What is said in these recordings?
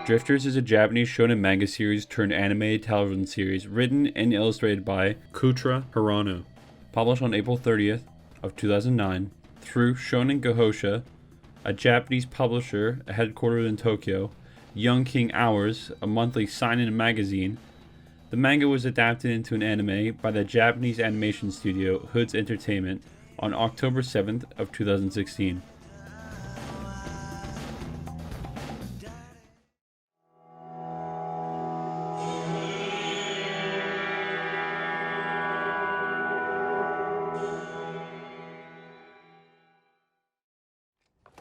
Drifters is a Japanese shonen manga series turned animated television series written and illustrated by Kutra Hirano. Published on April 30th of 2009 through Shonen Gahosha, a Japanese publisher headquartered in Tokyo, Young King Hours, a monthly seinen magazine. The manga was adapted into an anime by the Japanese animation studio Hoods Entertainment on October 7th of 2016.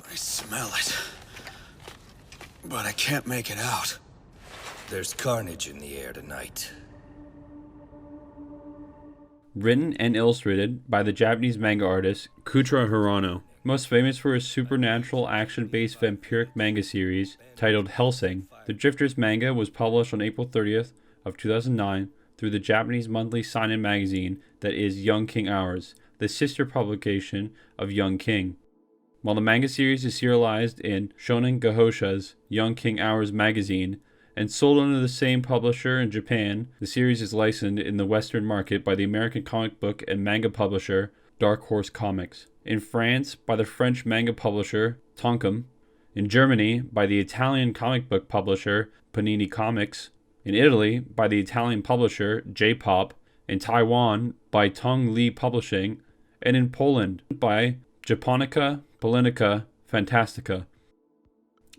I smell it, but I can't make it out. There's carnage in the air tonight. Written and illustrated by the Japanese manga artist Kutra Hirano, most famous for his supernatural action-based vampiric manga series titled Hellsing. The Drifters manga was published on April 30th of 2009 through the Japanese monthly seinen magazine that is Young King Hours, the sister publication of Young King. While the manga series is serialized in Shonen Gahosha's Young King Hours magazine and sold under the same publisher in Japan, the series is licensed in the Western market by the American comic book and manga publisher Dark Horse Comics, in France by the French manga publisher Tonkam, in Germany by the Italian comic book publisher Panini Comics, in Italy by the Italian publisher J-Pop, in Taiwan by Tong Li Publishing, and in Poland by Japonica Politica Fantastica.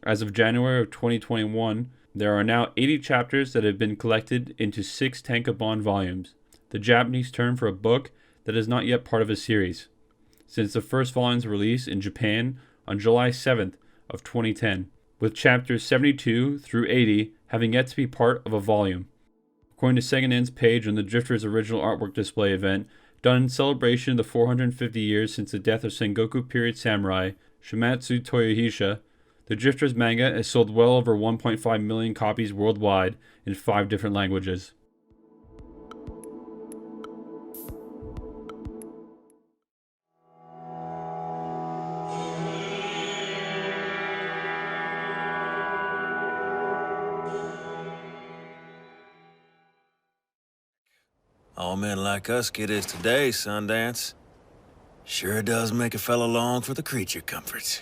As of January of 2021, there are now 80 chapters that have been collected into 6 tankobon volumes, the Japanese term for a book that is not yet part of a series, since the first volume's release in Japan on July 7th of 2010, with chapters 72 through 80 having yet to be part of a volume. According to Secondhand's page on the Drifters' original artwork display event, done in celebration of the 450 years since the death of Sengoku period samurai Shimatsu Toyohisha, the Drifters manga has sold well over 1.5 million copies worldwide in 5 different languages. All men like us get his today, Sundance. Sure does make a fella long for the creature comforts.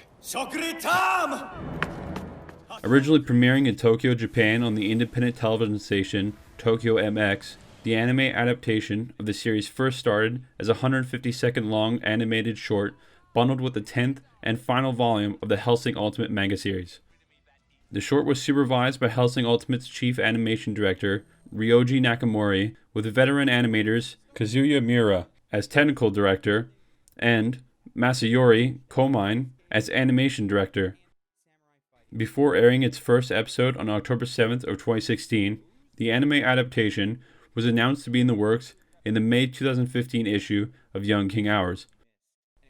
Originally premiering in Tokyo, Japan on the independent television station Tokyo MX, the anime adaptation of the series first started as a 150-second long animated short bundled with the 10th and final volume of the Hellsing Ultimate manga series. The short was supervised by Hellsing Ultimate's chief animation director, Ryoji Nakamori, with veteran animators Kazuya Miura as technical director and Masayori Komine as animation director. Before airing its first episode on October 7th of 2016, the anime adaptation was announced to be in the works in the May 2015 issue of Young King Hours.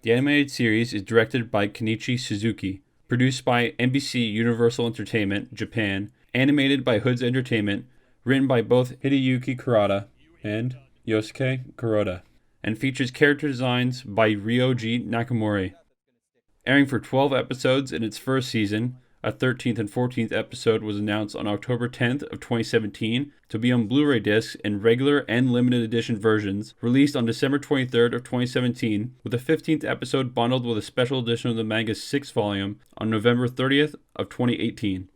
The animated series is directed by Kenichi Suzuki, produced by NBC Universal Entertainment Japan, animated by Hoods Entertainment, written by both Hideyuki Kurata and Yosuke Kuroda, and features character designs by Ryoji Nakamori. Airing for 12 episodes in its first season, a 13th and 14th episode was announced on October 10th of 2017 to be on Blu-ray discs in regular and limited edition versions, released on December 23rd of 2017, with the 15th episode bundled with a special edition of the manga's 6th volume on November 30th of 2018.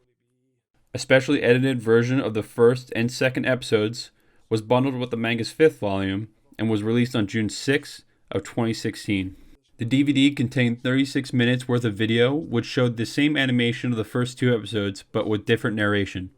A specially edited version of the first and second episodes was bundled with the manga's 5th volume and was released on June 6th of 2016. The DVD contained 36 minutes worth of video, which showed the same animation of the first 2 episodes, but with different narration.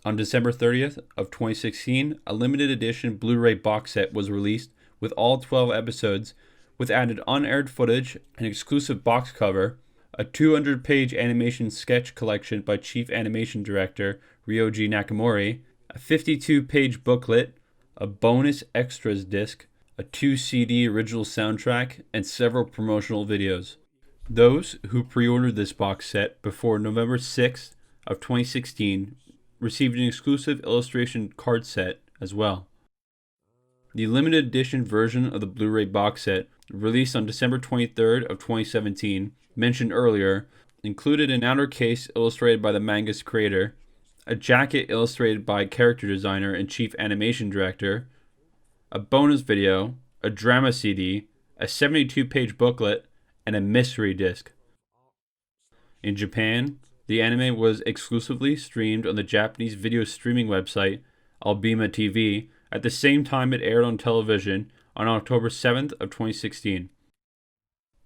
On December 30th of 2016, a limited edition Blu-ray box set was released with all 12 episodes, with added unaired footage, an exclusive box cover, a 200-page animation sketch collection by Chief Animation Director Ryoji Nakamori, a 52-page booklet, a bonus extras disc, a 2-CD original soundtrack, and several promotional videos. Those who pre-ordered this box set before November 6th of 2016 received an exclusive illustration card set as well. The limited edition version of the Blu-ray box set, released on December 23rd of 2017, mentioned earlier, included an outer case illustrated by the manga's creator, a jacket illustrated by character designer and chief animation director, a bonus video, a drama CD, a 72-page booklet, and a mystery disc. In Japan, the anime was exclusively streamed on the Japanese video streaming website Albima TV at the same time it aired on television on October 7th of 2016.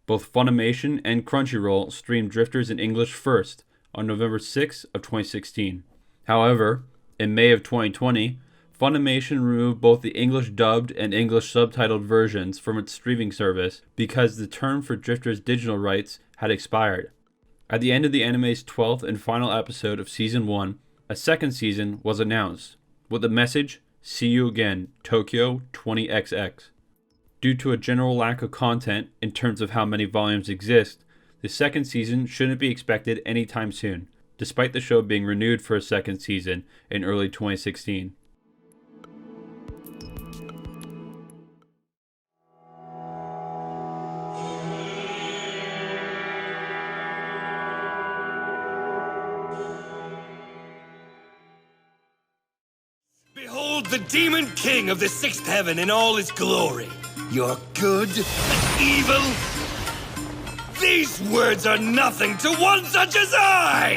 Both Funimation and Crunchyroll streamed Drifters in English first on November 6th of 2016. However, in May of 2020, Funimation removed both the English dubbed and English subtitled versions from its streaming service because the term for Drifters' digital rights had expired. At the end of the anime's 12th and final episode of Season 1, a second season was announced, with the message, "See you again, Tokyo 20XX." Due to a general lack of content in terms of how many volumes exist, the second season shouldn't be expected anytime soon, despite the show being renewed for a second season in early 2016. Behold the demon king of the sixth heaven in all his glory. Your good, evil. These words are nothing to one such as I!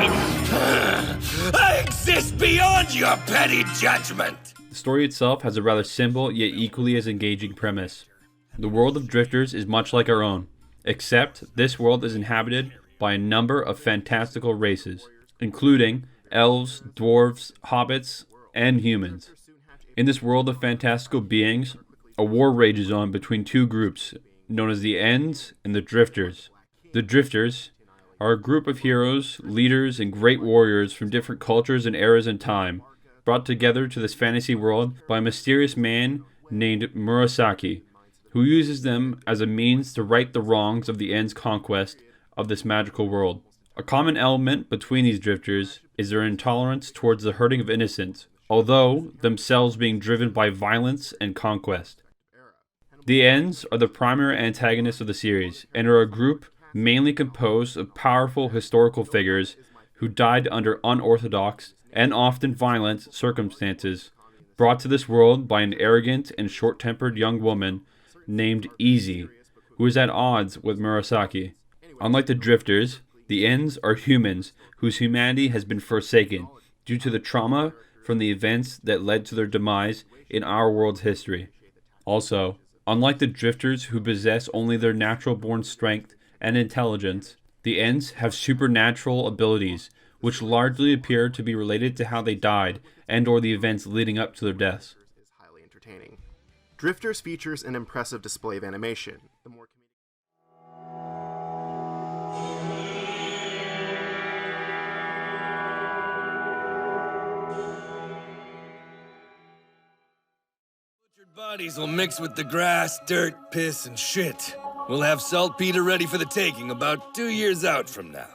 I exist beyond your petty judgment! The story itself has a rather simple yet equally as engaging premise. The world of Drifters is much like our own, except this world is inhabited by a number of fantastical races, including elves, dwarves, hobbits, and humans. In this world of fantastical beings, a war rages on between two groups, known as the Ends and the Drifters. The Drifters are a group of heroes, leaders, and great warriors from different cultures and eras in time, brought together to this fantasy world by a mysterious man named Murasaki, who uses them as a means to right the wrongs of the End's conquest of this magical world. A common element between these Drifters is their intolerance towards the hurting of innocents, although themselves being driven by violence and conquest. The Ends are the primary antagonists of the series, and are a group mainly composed of powerful historical figures who died under unorthodox and often violent circumstances, brought to this world by an arrogant and short-tempered young woman named Easy, who is at odds with Murasaki. Unlike the Drifters, the Ends are humans whose humanity has been forsaken due to the trauma from the events that led to their demise in our world's history. Also, unlike the Drifters who possess only their natural-born strength and intelligence, the Ends have supernatural abilities, which largely appear to be related to how they died and or the events leading up to their deaths. Is highly entertaining. Drifters features an impressive display of animation. The more Bodies will mix with the grass, dirt, piss, and shit. We'll have saltpeter ready for the taking about 2 years out from now.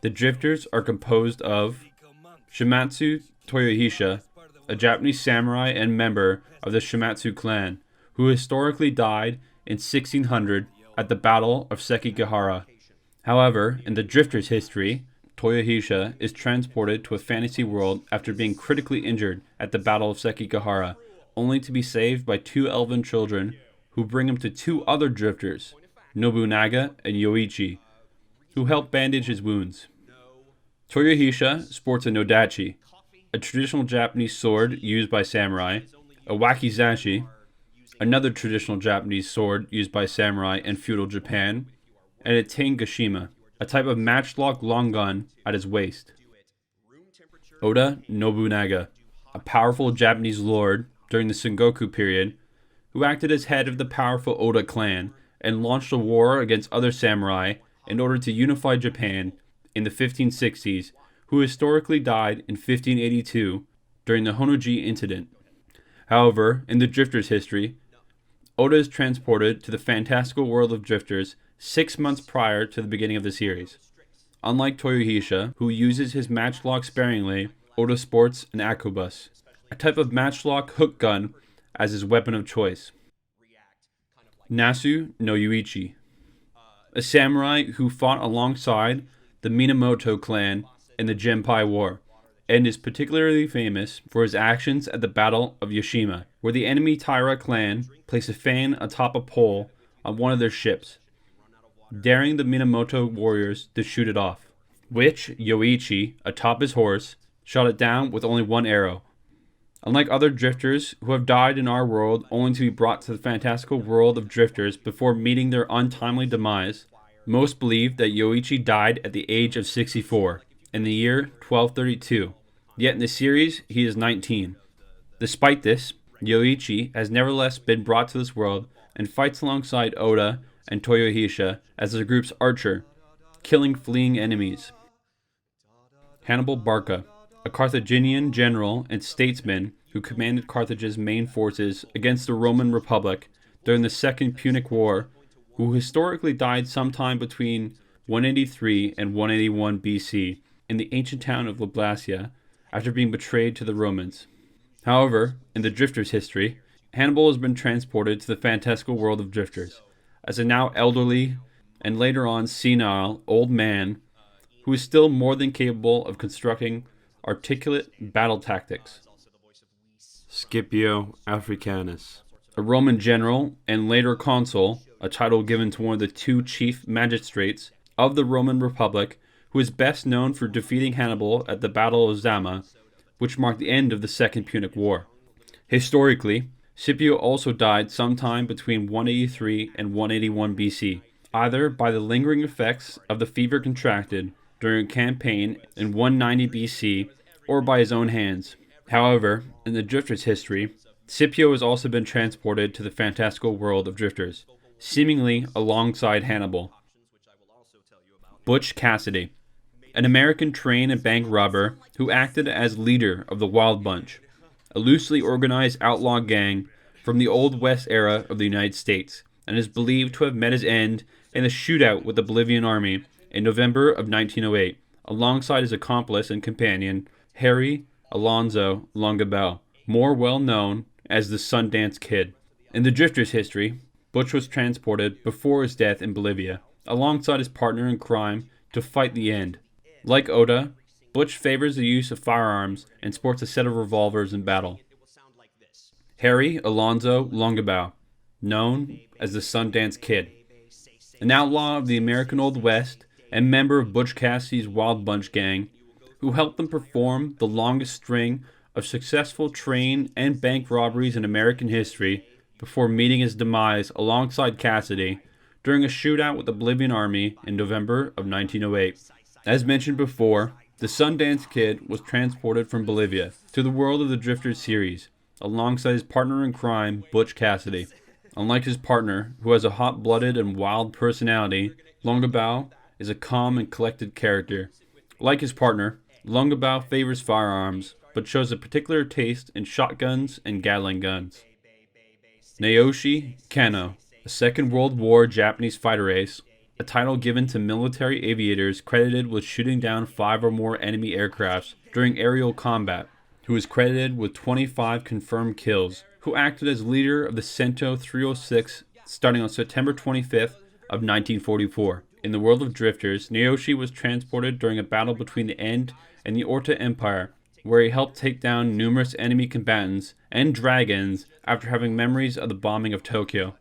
The Drifters are composed of Shimatsu Toyohisha, a Japanese samurai and member of the Shimatsu clan, who historically died in 1600 at the Battle of Sekigahara. However, in the Drifters' history, Toyohisha is transported to a fantasy world after being critically injured at the Battle of Sekigahara, only to be saved by two elven children who bring him to two other Drifters, Nobunaga and Yoichi, who help bandage his wounds. Toyohisha sports a nodachi, a traditional Japanese sword used by samurai, a wakizashi, another traditional Japanese sword used by samurai in feudal Japan, and a tengashima, a type of matchlock long gun at his waist. Oda Nobunaga, a powerful Japanese lord during the Sengoku period, who acted as head of the powerful Oda clan and launched a war against other samurai in order to unify Japan in the 1560s, who historically died in 1582 during the Honnoji incident. However, in the Drifters' history, Oda is transported to the fantastical world of Drifters 6 months prior to the beginning of the series. Unlike Toyohisha, who uses his matchlock sparingly, Oda sports an arquebus, a type of matchlock hook gun, as his weapon of choice. Nasu no Yuichi, a samurai who fought alongside the Minamoto clan in the Genpei War, and is particularly famous for his actions at the Battle of Yoshima, where the enemy Taira clan placed a fan atop a pole on one of their ships, daring the Minamoto warriors to shoot it off, which Yoichi, atop his horse, shot it down with only one arrow. Unlike other drifters who have died in our world only to be brought to the fantastical world of drifters before meeting their untimely demise, most believe that Yoichi died at the age of 64, in the year 1232, yet in the series he is 19. Despite this, Yoichi has nevertheless been brought to this world and fights alongside Oda and Toyohisha as the group's archer, killing fleeing enemies. Hannibal Barca, a Carthaginian general and statesman who commanded Carthage's main forces against the Roman Republic during the Second Punic War, who historically died sometime between 183 and 181 BC in the ancient town of Liblacia after being betrayed to the Romans. However, in the Drifters' history, Hannibal has been transported to the fantastical world of Drifters as a now elderly and later on senile old man who is still more than capable of constructing articulate battle tactics. Scipio Africanus, a Roman general and later consul, a title given to one of the two chief magistrates of the Roman Republic, who is best known for defeating Hannibal at the Battle of Zama, which marked the end of the Second Punic War. Historically, Scipio also died sometime between 183 and 181 BC, either by the lingering effects of the fever contracted during a campaign in 190 BC or by his own hands. However, in the Drifters' history, Scipio has also been transported to the fantastical world of Drifters, seemingly alongside Hannibal. Butch Cassidy, an American train and bank robber who acted as leader of the Wild Bunch, a loosely organized outlaw gang from the Old West era of the United States, and is believed to have met his end in a shootout with the Bolivian army in November of 1908, alongside his accomplice and companion, Harry Alonzo Longabell, more well known as the Sundance Kid. In the Drifter's history, Butch was transported before his death in Bolivia, alongside his partner in crime, to fight the end. Like Oda, Butch favors the use of firearms and sports a set of revolvers in battle. Harry Alonzo Longabell, known as the Sundance Kid, an outlaw of the American Old West and member of Butch Cassidy's Wild Bunch gang, who helped them perform the longest string of successful train and bank robberies in American history before meeting his demise alongside Cassidy during a shootout with the Bolivian army in November of 1908. As mentioned before, the Sundance Kid was transported from Bolivia to the world of the Drifters series, alongside his partner in crime, Butch Cassidy. Unlike his partner, who has a hot-blooded and wild personality, Longabell is a calm and collected character. Like his partner, Longabell favors firearms, but shows a particular taste in shotguns and Gatling guns. Naoshi Kano, a Second World War Japanese fighter ace, a title given to military aviators credited with shooting down 5 or more enemy aircrafts during aerial combat, who is credited with 25 confirmed kills, who acted as leader of the Sento 306 starting on September 25th of 1944. In the world of Drifters, Naoshi was transported during a battle between the End and the Orta Empire, where he helped take down numerous enemy combatants and dragons after having memories of the bombing of Tokyo.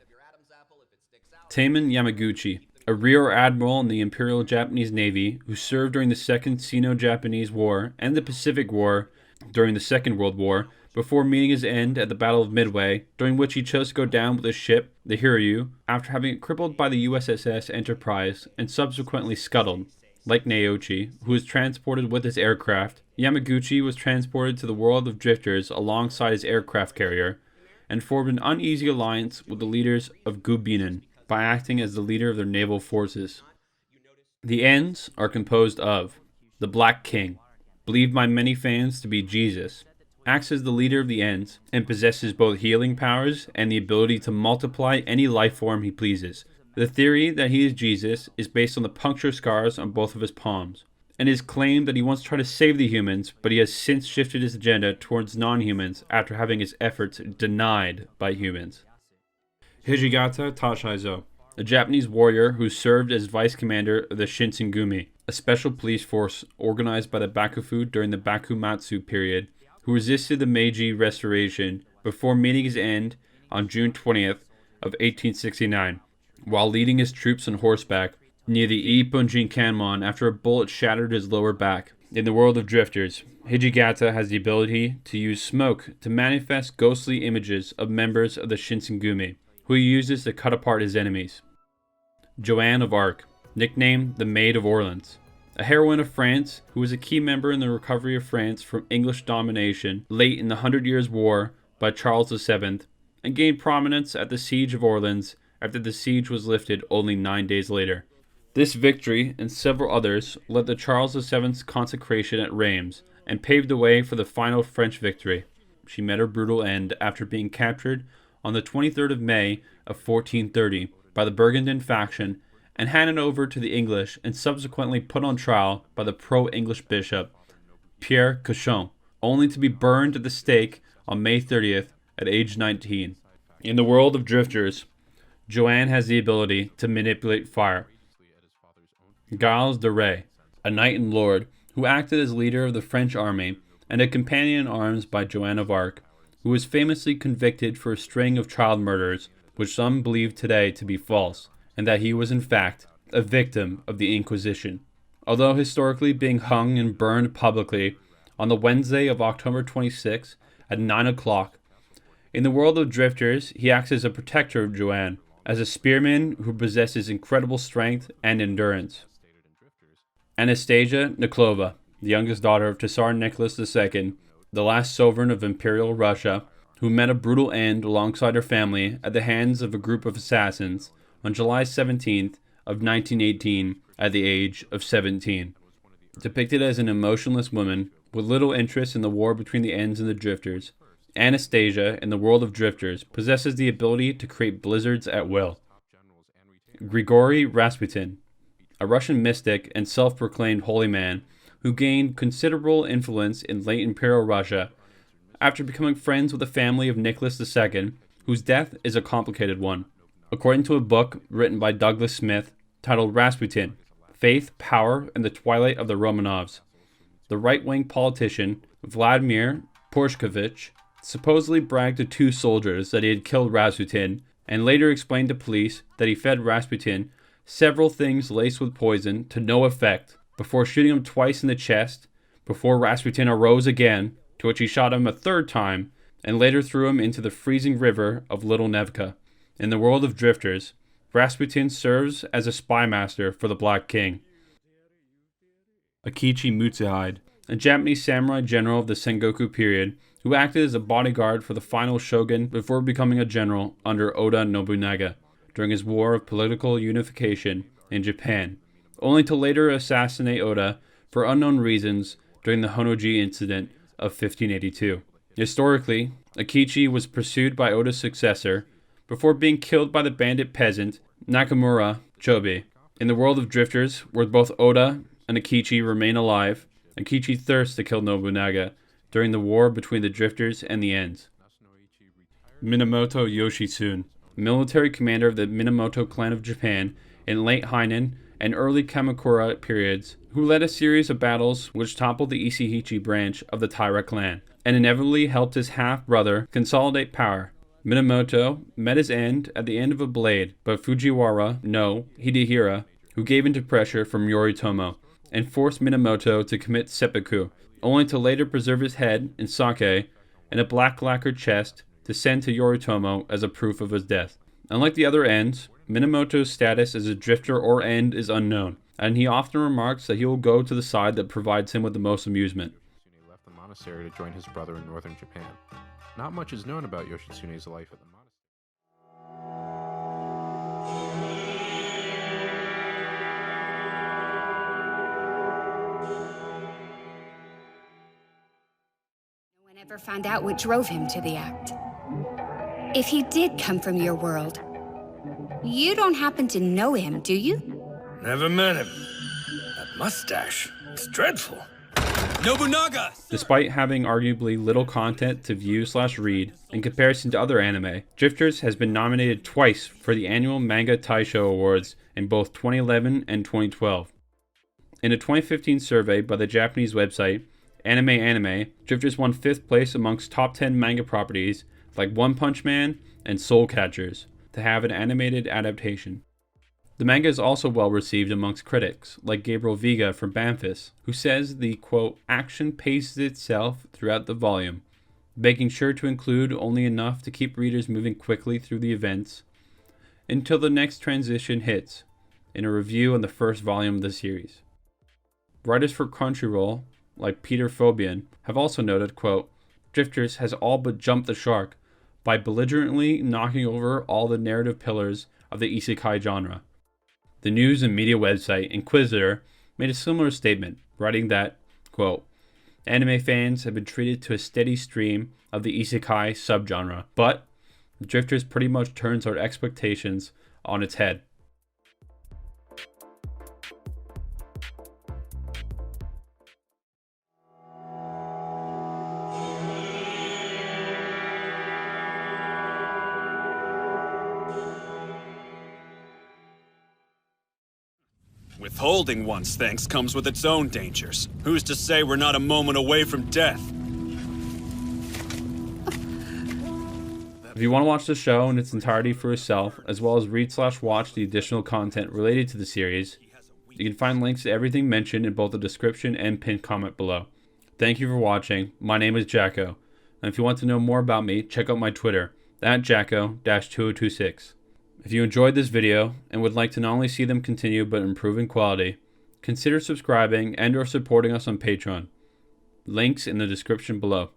Taemin Yamaguchi, a rear admiral in the Imperial Japanese Navy who served during the Second Sino-Japanese War and the Pacific War during the Second World War, before meeting his end at the Battle of Midway, during which he chose to go down with his ship, the Hiryu, after having it crippled by the USS Enterprise and subsequently scuttled. Like Naoshi, who was transported with his aircraft, Yamaguchi was transported to the world of Drifters alongside his aircraft carrier, and formed an uneasy alliance with the leaders of Gubinen by acting as the leader of their naval forces. The Ends are composed of the Black King, believed by many fans to be Jesus, acts as the leader of the Ends, and possesses both healing powers and the ability to multiply any life form he pleases. The theory that he is Jesus is based on the puncture scars on both of his palms, and his claim that he once tried to save the humans, but he has since shifted his agenda towards non-humans after having his efforts denied by humans. Hijigata Tashaizo, a Japanese warrior who served as vice commander of the Shinsengumi, a special police force organized by the Bakufu during the Bakumatsu period, who resisted the Meiji Restoration before meeting his end on June 20th of 1869, while leading his troops on horseback near the Ippon Jinkanmon after a bullet shattered his lower back. In the world of drifters, Hijigata has the ability to use smoke to manifest ghostly images of members of the Shinsengumi, who he uses to cut apart his enemies. Joan of Arc, nicknamed the Maid of Orleans, a heroine of France who was a key member in the recovery of France from English domination late in the 100 Years' War by Charles VII, and gained prominence at the Siege of Orleans after the siege was lifted only 9 days later. This victory and several others led to Charles VII's consecration at Reims and paved the way for the final French victory. She met her brutal end after being captured on the 23rd of May of 1430 by the Burgundian faction and handed over to the English and subsequently put on trial by the pro-English bishop Pierre Cauchon, only to be burned at the stake on May 30th at age 19. In the world of drifters, Joanne has the ability to manipulate fire. Giles de Rais, a knight and lord who acted as leader of the French army and a companion in arms by Joan of Arc, who was famously convicted for a string of child murders, which some believe today to be false, and that he was in fact a victim of the Inquisition, although historically being hung and burned publicly on the Wednesday of October 26 at 9 o'clock. In the world of drifters, he acts as a protector of Joanne, as a spearman who possesses incredible strength and endurance. Anastasia Niklova, the youngest daughter of Tsar Nicholas II, the last sovereign of Imperial Russia, who met a brutal end alongside her family at the hands of a group of assassins on July 17th of 1918 at the age of 17. Depicted as an emotionless woman with little interest in the war between the Ends and the Drifters, Anastasia, in the world of drifters, possesses the ability to create blizzards at will. Grigory Rasputin, a Russian mystic and self-proclaimed holy man who gained considerable influence in late Imperial Russia after becoming friends with the family of Nicholas II, whose death is a complicated one. According to a book written by Douglas Smith titled Rasputin, Faith, Power, and the Twilight of the Romanovs, the right-wing politician Vladimir Porshkovich supposedly bragged to two soldiers that he had killed Rasputin and later explained to police that he fed Rasputin several things laced with poison to no effect before shooting him twice in the chest, before Rasputin arose again, to which he shot him a third time, and later threw him into the freezing river of Little Nevka. In the world of drifters, Rasputin serves as a spy master for the Black King. Akechi Mutsuhide, a Japanese samurai general of the Sengoku period, who acted as a bodyguard for the final shogun before becoming a general under Oda Nobunaga during his war of political unification in Japan, only to later assassinate Oda for unknown reasons during the Honnoji incident of 1582. Historically, Akechi was pursued by Oda's successor before being killed by the bandit peasant Nakamura Chobe. In the world of drifters, where both Oda and Akechi remain alive, Akechi thirsts to kill Nobunaga during the war between the drifters and the Ends. Minamoto Yoshitsune, military commander of the Minamoto clan of Japan in late Heian and early Kamakura periods, who led a series of battles which toppled the Ishihichi branch of the Taira clan, and inevitably helped his half-brother consolidate power. Minamoto met his end at the end of a blade, but Fujiwara no Hidehira, who gave into pressure from Yoritomo, and forced Minamoto to commit seppuku, only to later preserve his head in sake and a black lacquered chest to send to Yoritomo as a proof of his death. Unlike the other Ends, Minamoto's status as a drifter or End is unknown, and he often remarks that he will go to the side that provides him with the most amusement. Yoshitsune left the monastery to join his brother in northern Japan. Not much is known about Yoshitsune's life at the monastery. No one ever found out what drove him to the act. If he did come from your world, you don't happen to know him, do you? Never met him. That mustache. It's dreadful. Nobunaga! Despite having arguably little content to view/read in comparison to other anime, Drifters has been nominated twice for the annual Manga Taisho Awards in both 2011 and 2012. In a 2015 survey by the Japanese website Anime, Drifters won 5th place amongst top 10 manga properties like One Punch Man and Soul Catchers to have an animated adaptation. The manga is also well received amongst critics, like Gabriel Viga from Banfus, who says the, quote, action paces itself throughout the volume, making sure to include only enough to keep readers moving quickly through the events until the next transition hits, in a review on the first volume of the series. Writers for Crunchyroll, like Peter Fobian, have also noted, quote, Drifters has all but jumped the shark by belligerently knocking over all the narrative pillars of the isekai genre. The news and media website Inquisitor made a similar statement, writing that, quote, anime fans have been treated to a steady stream of the isekai subgenre, but Drifters pretty much turns our expectations on its head. Withholding one's thanks comes with its own dangers. Who's to say we're not a moment away from death? If you want to watch the show in its entirety for yourself, as well as read/watch the additional content related to the series, you can find links to everything mentioned in both the description and pinned comment below. Thank you for watching. My name is Jacko, and if you want to know more about me, check out my Twitter, @Jacko-2026. If you enjoyed this video and would like to not only see them continue but improve in quality, consider subscribing and or supporting us on Patreon. Links in the description below.